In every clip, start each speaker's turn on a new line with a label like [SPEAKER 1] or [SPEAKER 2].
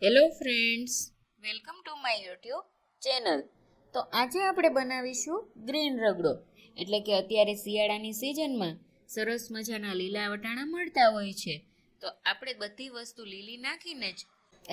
[SPEAKER 1] Hello friends, welcome to my YouTube channel. તો આજે આપણે બનાવીશું ગ્રીન રગડો. એટલે કે અત્યારે શિયાળાની સિઝનમાં સરસ મજાના લીલા વટાણા મળતા હોય છે. તો આપણે બધી વસ્તુ લીલી નાખીને જ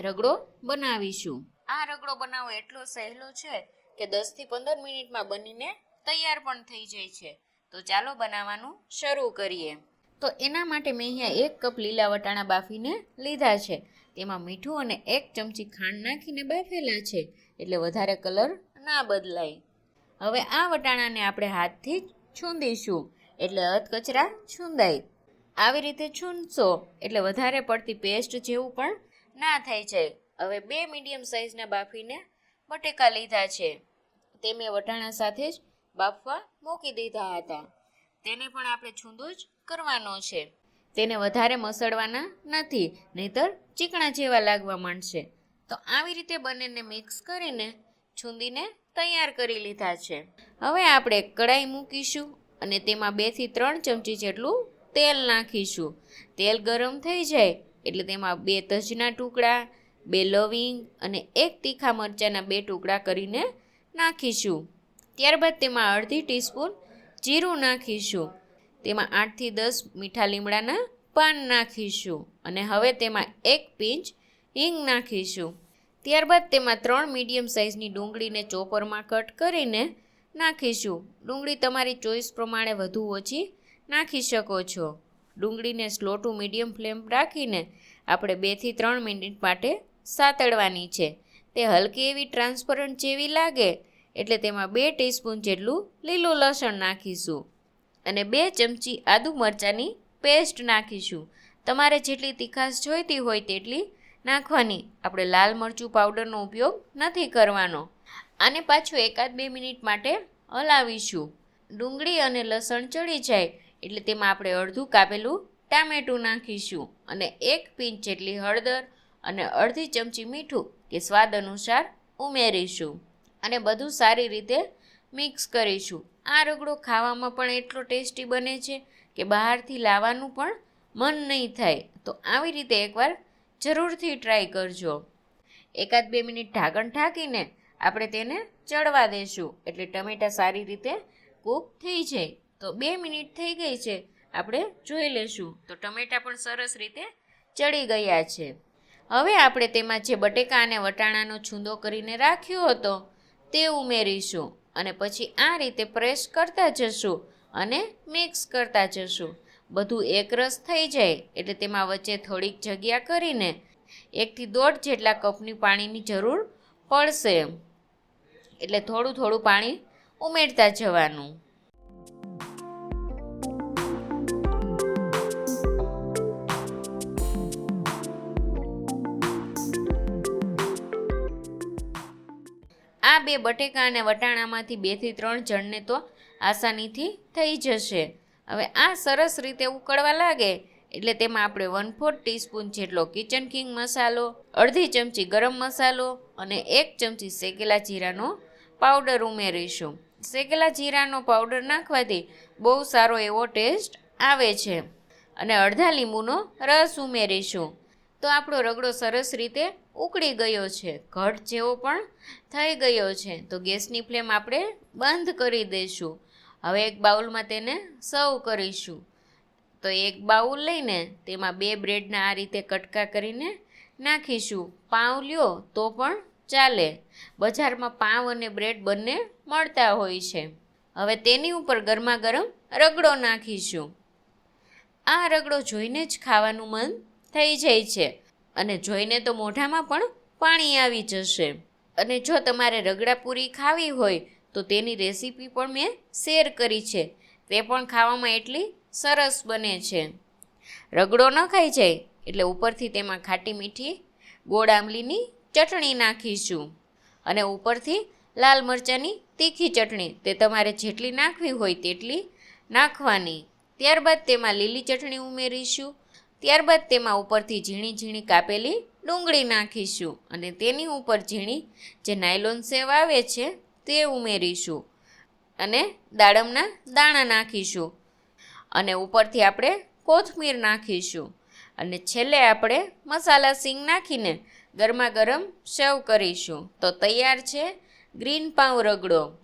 [SPEAKER 1] રગડો બનાવીશું. આ રગડો બનાવવો એટલો સહેલો છે કે 10થી 15 મિનિટમાં બનીને તૈયાર પણ થઈ જાય છે. તો ચાલો બનાવવાનું શરૂ કરીએ. તો એના માટે મેં અહીંયા 1 કપ લીલા વટાણા બાફીને લીધા છે. તેમાં મીઠું અને 1 ચમચી ખાંડ નાખીને બાફેલા છે, એટલે વધારે કલર ના બદલાય. હવે આ વટાણાને આપણે હાથથી જ છૂંદીશું, એટલે અધકચરા છૂંદાય. આવી રીતે છૂંદશો એટલે વધારે પડતી પેસ્ટ જેવું પણ ના થઈ જાય. હવે 2 મીડિયમ સાઇઝના બાફીને બટેકા લીધા છે, તે મેં વટાણા સાથે જ બાફવા મૂકી દીધા હતા. તેને પણ આપણે છૂંદો જ કરવાનો છે. તેને વધારે મસળવાના નથી, નહીતર ચીકણા જેવા લાગવા માંડશે. તો આવી રીતે બંનેને મિક્સ કરીને છૂંદીને તૈયાર કરી લીધા છે. હવે આપણે કઢાઈ મૂકીશું અને તેમાં 2 થી 3 ચમચી જેટલું તેલ નાખીશું. તેલ ગરમ થઈ જાય એટલે તેમાં 2 તજના ટુકડા, 2 લવિંગ અને 1 તીખા મરચાંના 2 ટુકડા કરીને નાખીશું. ત્યારબાદ તેમાં અડધી ટીસ્પૂન જીરું નાખીશું. તેમાં 8 થી 10 મીઠા લીમડાના પાન નાખીશું અને હવે તેમાં 1 પિંચ હિંગ નાખીશું. ત્યારબાદ તેમાં 3 મીડિયમ સાઇઝની ડુંગળીને ચોપરમાં કટ કરીને નાખીશું. ડુંગળી તમારી ચોઈસ પ્રમાણે વધુ ઓછી નાખી શકો છો. ડુંગળીને સ્લો ટુ મીડિયમ ફ્લેમ રાખીને આપણે 2 થી 3 મિનિટ માટે સાતળવાની છે. તે હલકી એવી ટ્રાન્સપરન્ટ જેવી લાગે એટલે તેમાં 2 ટીસ્પૂન જેટલું લીલું લસણ નાખીશું અને 2 ચમચી આદુ મરચાંની પેસ્ટ નાખીશું. તમારે જેટલી તીખાશ જોઈતી હોય તેટલી નાખવાની. આપણે લાલ મરચું પાવડરનો ઉપયોગ નથી કરવાનો. આને પાછું 1-2 મિનિટ માટે હલાવીશું. ડુંગળી અને લસણ ચડી જાય એટલે તેમાં આપણે અડધું કાપેલું ટામેટું નાખીશું અને 1 પિંચ જેટલી હળદર અને અડધી ચમચી મીઠું કે સ્વાદ અનુસાર ઉમેરીશું અને બધું સારી રીતે મિક્સ કરીશું. આ રગડો ખાવામાં પણ એટલો ટેસ્ટી બને છે કે બહારથી લાવવાનું પણ મન નહીં થાય. તો આવી રીતે એકવાર જરૂરથી ટ્રાય કરજો. 1-2 મિનિટ ઢાંકણ ઢાંકીને આપણે તેને ચડવા દેશું, એટલે ટમેટાં સારી રીતે કૂક થઈ જાય. તો 2 મિનિટ થઈ ગઈ છે, આપણે જોઈ લેશું. તો ટમેટાં પણ સરસ રીતે ચડી ગયા છે. હવે આપણે તેમાં જે બટેકા અને વટાણાનો છૂંદો કરીને રાખ્યો હતો તે ઉમેરીશું અને પછી આ રીતે પ્રેસ કરતા જશું અને મિક્સ કરતા જશું. બધું એકરસ થઈ જાય એટલે તેમાં વચ્ચે થોડીક જગ્યા કરીને 1 થી 1.5 જેટલા કપની પાણીની જરૂર પડશે, એટલે થોડું થોડું પાણી ઉમેરતા જવાનું. આ 2 બટેકા અને વટાણામાંથી 2 થી 3 જણને તો આસાનીથી થઈ જશે. હવે આ સરસ રીતે ઉકળવા લાગે એટલે તેમાં આપણે 1/4 ટીસ્પૂન જેટલો કિચન કિંગ મસાલો, અડધી ચમચી ગરમ મસાલો અને 1 ચમચી શેકેલા જીરાનો પાવડર ઉમેરીશું. શેકેલા જીરાનો પાવડર નાખવાથી બહુ સારો એવો ટેસ્ટ આવે છે અને અડધા લીંબુનો રસ ઉમેરીશું. તો આપણો રગડો સરસ રીતે ઉકળી ગયો છે, ઘટ જેવો પણ થઈ ગયો છે. તો ગેસની ફ્લેમ આપણે બંધ કરી દઈશું. હવે એક બાઉલમાં તેને સર્વ કરીશું. તો એક બાઉલ લઈને તેમાં 2 બ્રેડના આ રીતે કટકા કરીને નાખીશું. પાઉં લ્યો તો પણ ચાલે, બજારમાં પાઉં અને બ્રેડ બંને મળતા હોય છે. હવે તેની ઉપર ગરમા ગરમ રગડો નાખીશું. આ રગડો જોઈને જ ખાવાનું મન થઈ જાય છે અને જોઈને તો મોઢામાં પણ પાણી આવી જશે. અને જો તમારે રગડાપૂરી ખાવી હોય તો તેની રેસીપી પણ મેં શેર કરી છે. તે પણ ખાવામાં એટલી સરસ બને છે. રગડો ન ખાઈ જાય એટલે ઉપરથી તેમાં ખાટી મીઠી ગોળ આંબલીની ચટણી નાખીશું અને ઉપરથી લાલ મરચાંની તીખી ચટણી, તે તમારે જેટલી નાખવી હોય તેટલી નાખવાની. ત્યારબાદ તેમાં લીલી ચટણી ઉમેરીશું. ત્યારબાદ તેમાં ઉપરથી ઝીણી ઝીણી કાપેલી ડુંગળી નાખીશું અને તેની ઉપર ઝીણી જે નાયલોન સેવ આવે છે તે ઉમેરીશું અને દાડમના દાણા નાખીશું અને ઉપરથી આપણે કોથમીર નાખીશું અને છેલ્લે આપણે મસાલા સીંગ નાખીને ગરમા ગરમ સર્વ કરીશું. તો તૈયાર છે ગ્રીન પાઉં રગડો.